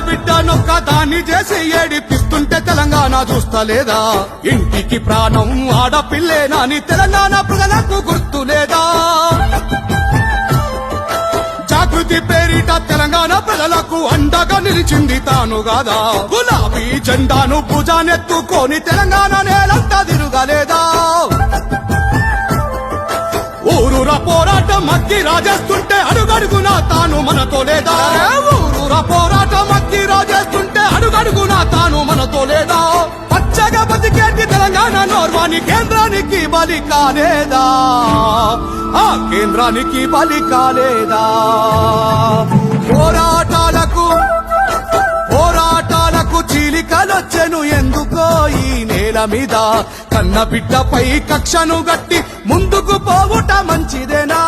ఆడబిడ్డనొక్క దాన్ని చేసి ఏడిపిస్తుంటే తెలంగాణ చూస్తలేదా? ఇంటికి ప్రాణం ఆడపిల్లేనాని తెలంగాణ ప్రజలకు గుర్తులేదా? జాగృతి పేరిట తెలంగాణ ప్రజలకు అండగా నిలిచింది తాను గాదా? గులాబీ జెండాను భుజానెత్తుకొని తెలంగాణ నేలంతా తిరుగలేదా? ఊరూరా పోరాటం అక్కి రాజేస్తుంటే అడుగడుగునా తాను మనతో లేదా? ఊరూరా పోరాటం అక్కి రాజేస్తుంటే అడుగడుగునా తాను మనతో లేదా? పచ్చగా బతికేటి తెలంగాణ నోర్వాని కేంద్రానికి బలి కాలేదా? ఆ కేంద్రానికి బలి కాలేదా? పోరాటాలకు చీలికలొచ్చెను ఎందుకో ఈ నేల మీద? కన్న బిడ్డపై కక్షను గట్టి ముందుకు పోవుట మంచిదేనా?